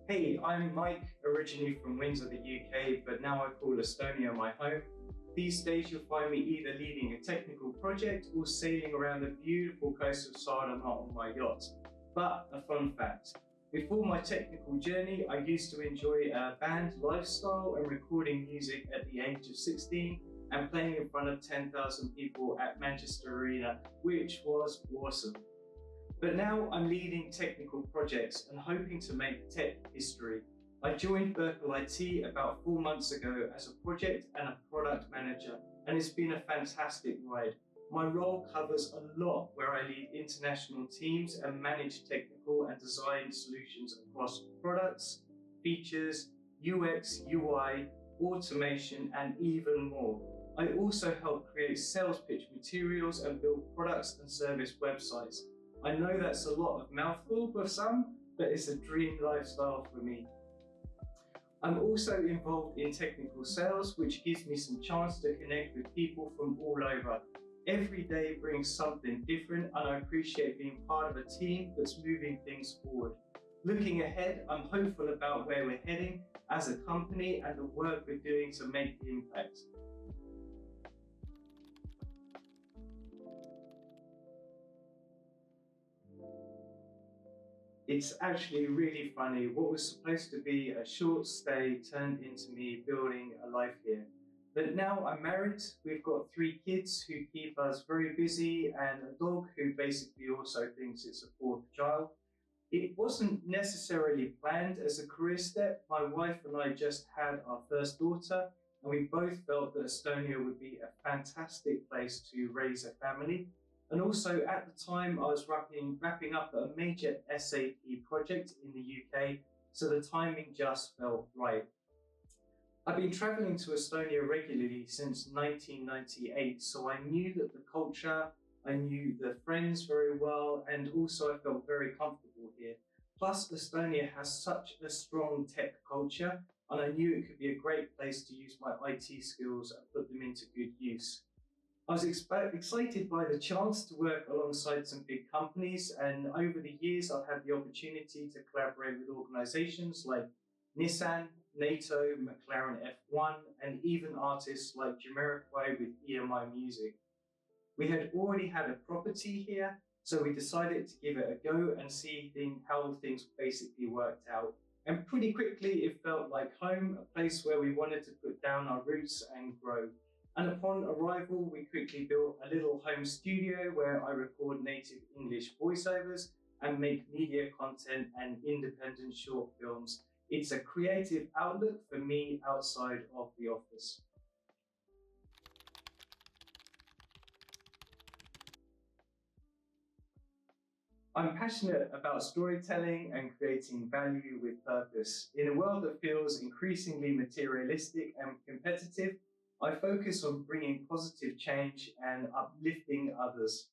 Hey, I'm Mike, originally from Windsor, the UK, but now I call Estonia my home. These days you'll find me either leading a technical project or sailing around the beautiful coast of Saaremaa on my yacht. But a fun fact, before my technical journey, I used to enjoy a band lifestyle and recording music at the age of 16 and playing in front of 10,000 people at Manchester Arena, which was awesome. But now I'm leading technical projects and hoping to make tech history. I joined Berkel IT about 4 months ago as a project and a product manager, and it's been a fantastic ride. My role covers a lot where I lead international teams and manage technical and design solutions across products, features, UX, UI, automation, and even more. I also help create sales pitch materials and build products and service websites. I know that's a lot of mouthful for some, but it's a dream lifestyle for me. I'm also involved in technical sales, which gives me some chance to connect with people from all over. Every day brings something different, and I appreciate being part of a team that's moving things forward. Looking ahead, I'm hopeful about where we're heading as a company and the work we're doing to make the impact. It's actually really funny. What was supposed to be a short stay turned into me building a life here. But now I'm married, we've got 3 kids who keep us very busy and a dog who basically also thinks it's a fourth child. It wasn't necessarily planned as a career step. My wife and I just had our first daughter, and we both felt that Estonia would be a fantastic place to raise a family. And also at the time, I was wrapping up a major SAP project in the UK, so the timing just felt right. I've been traveling to Estonia regularly since 1998, so I knew that the culture, I knew the friends very well, and also I felt very comfortable here. Plus, Estonia has such a strong tech culture, and I knew it could be a great place to use my IT skills and put them into good use. I was excited by the chance to work alongside some big companies, and over the years I've had the opportunity to collaborate with organizations like Nissan, NATO, McLaren F1, and even artists like Jamiroquai with EMI Music. We had already had a property here, so we decided to give it a go and see how things basically worked out. And pretty quickly it felt like home, a place where we wanted to put down our roots and grow. And upon arrival, we quickly built a little home studio where I record native English voiceovers and make media content and independent short films. It's a creative outlet for me outside of the office. I'm passionate about storytelling and creating value with purpose. In a world that feels increasingly materialistic and competitive, I focus on bringing positive change and uplifting others.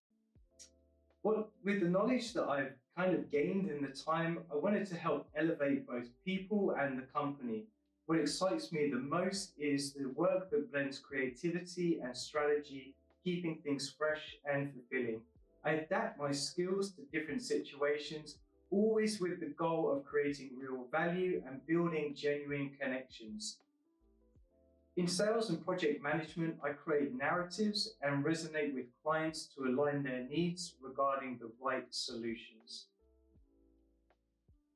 With the knowledge that I've kind of gained in the time, I wanted to help elevate both people and the company. What excites me the most is the work that blends creativity and strategy, keeping things fresh and fulfilling. I adapt my skills to different situations, always with the goal of creating real value and building genuine connections. In sales and project management, I create narratives and resonate with clients to align their needs regarding the right solutions.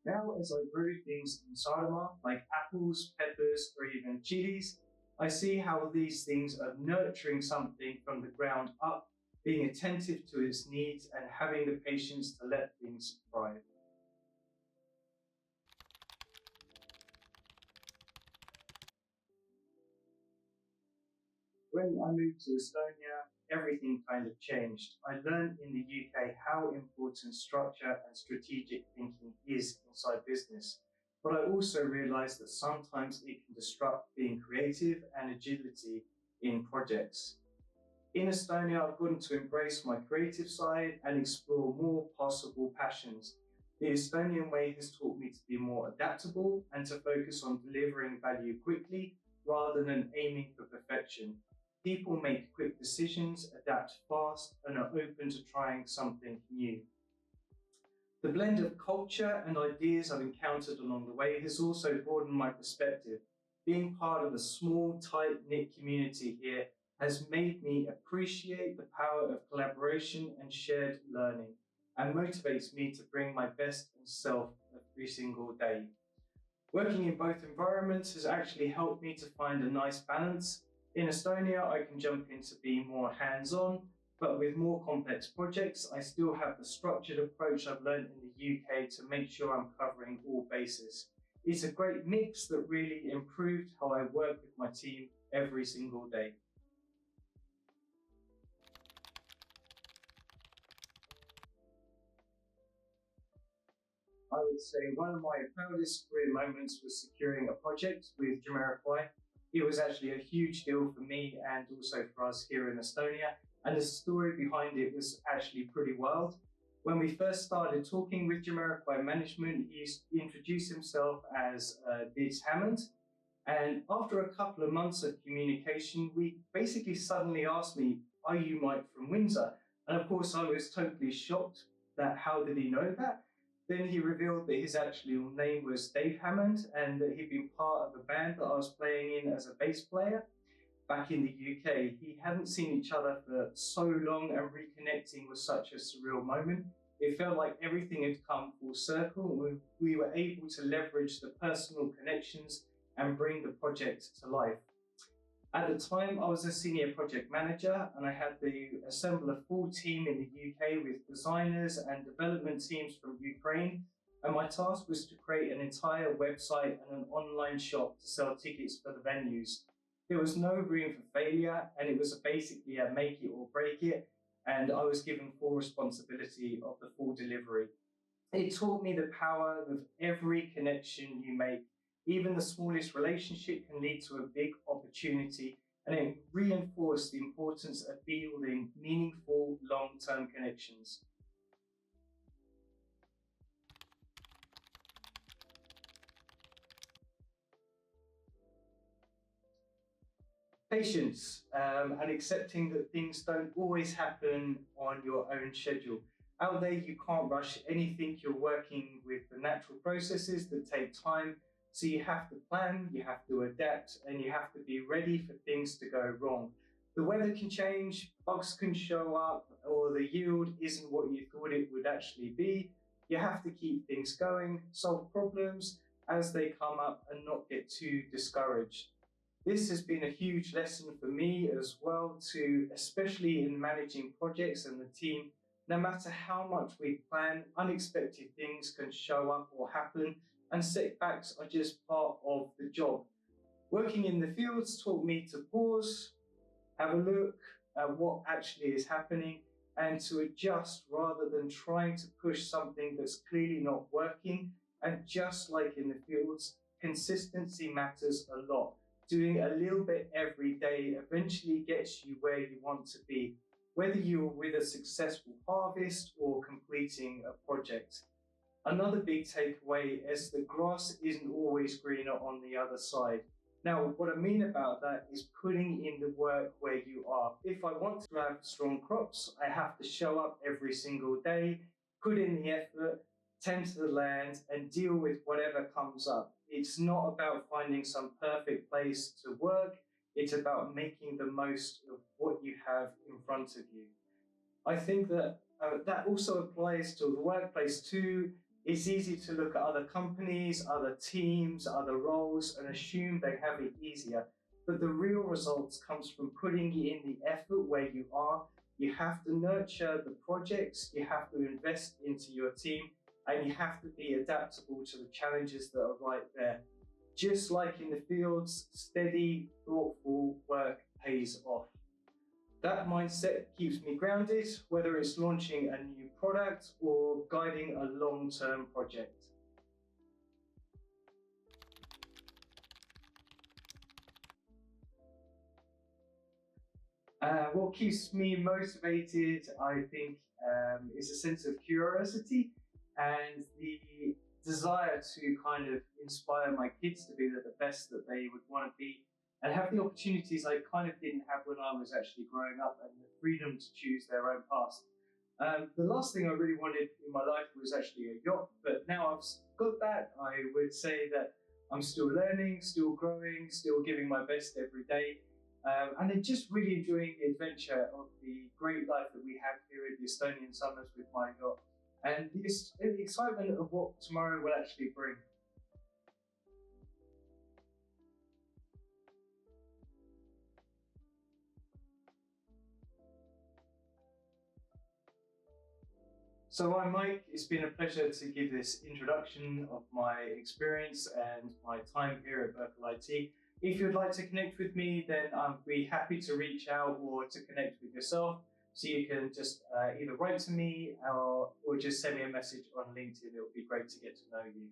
Now, as I grow things in Saaremaa, like apples, peppers, or even chilies, I see how these things are nurturing something from the ground up, being attentive to its needs and having the patience to let things thrive. When I moved to Estonia, everything kind of changed. I learned in the UK how important structure and strategic thinking is inside business. But I also realized that sometimes it can disrupt being creative and agility in projects. In Estonia, I've gotten to embrace my creative side and explore more possible passions. The Estonian way has taught me to be more adaptable and to focus on delivering value quickly rather than aiming for perfection. People make quick decisions, adapt fast, and are open to trying something new. The blend of culture and ideas I've encountered along the way has also broadened my perspective. Being part of a small, tight knit community here has made me appreciate the power of collaboration and shared learning, and motivates me to bring my best self every single day. Working in both environments has actually helped me to find a nice balance. In Estonia, I can jump into being more hands on, but with more complex projects, I still have the structured approach I've learned in the UK to make sure I'm covering all bases. It's a great mix that really improved how I work with my team every single day. I would say one of my proudest career moments was securing a project with Jamiroquai. It was actually a huge deal for me and also for us here in Estonia. And the story behind it was actually pretty wild. When we first started talking with Jamiroquai management, he introduced himself as Diz Hammond. And after a couple of months of communication, we basically suddenly asked me, "Are you Mike from Windsor?" And of course, I was totally shocked that how did he know that? Then he revealed that his actual name was Dave Hammond and that he'd been part of a band that I was playing in as a bass player back in the UK. He hadn't seen each other for so long, and reconnecting was such a surreal moment. It felt like everything had come full circle. We were able to leverage the personal connections and bring the project to life. At the time, I was a senior project manager and I had to assemble a full team in the UK with designers and development teams from Ukraine. And my task was to create an entire website and an online shop to sell tickets for the venues. There was no room for failure, and it was basically a make it or break it. And I was given full responsibility of the full delivery. It taught me the power of every connection you make. Even the smallest relationship can lead to a big opportunity, and it reinforced the importance of building meaningful long term connections. Patience and accepting that things don't always happen on your own schedule. Out there, you can't rush anything. You're working with the natural processes that take time. So you have to plan, you have to adapt, and you have to be ready for things to go wrong. The weather can change, bugs can show up, or the yield isn't what you thought it would actually be. You have to keep things going, solve problems as they come up, and not get too discouraged. This has been a huge lesson for me as well, to especially in managing projects and the team. No matter how much we plan, unexpected things can show up or happen, and setbacks are just part of the job. Working in the fields taught me to pause, have a look at what actually is happening, and to adjust rather than trying to push something that's clearly not working. And just like in the fields, consistency matters a lot. Doing a little bit every day eventually gets you where you want to be, whether you're with a successful harvest or completing a project. Another big takeaway is the grass isn't always greener on the other side. Now, what I mean about that is putting in the work where you are. If I want to have strong crops, I have to show up every single day, put in the effort, tend to the land, and deal with whatever comes up. It's not about finding some perfect place to work, it's about making the most of what you have in front of you. I think that that also applies to the workplace too. It's easy to look at other companies, other teams, other roles, and assume they have it easier. But the real results comes from putting in the effort where you are. You have to nurture the projects, you have to invest into your team, and you have to be adaptable to the challenges that are right there. Just like in the fields, steady, thoughtful work pays off. That mindset keeps me grounded, whether it's launching a new product or guiding a long term project. What keeps me motivated, I think, is a sense of curiosity and the desire to kind of inspire my kids to be the best that they would want to be, and have the opportunities I kind of didn't have when I was actually growing up, and the freedom to choose their own path. The last thing I really wanted in my life was actually a yacht, but now I've got that, I would say that I'm still learning, still growing, still giving my best every day. And I'm just really enjoying the adventure of the great life that we have here at the Estonian summers with my yacht and the excitement of what tomorrow will actually bring. So I'm Mike. It's been a pleasure to give this introduction of my experience and my time here at Berkeley IT. If you'd like to connect with me, then I'll be happy to reach out or to connect with yourself. So you can just either write to me or just send me a message on LinkedIn. It would be great to get to know you.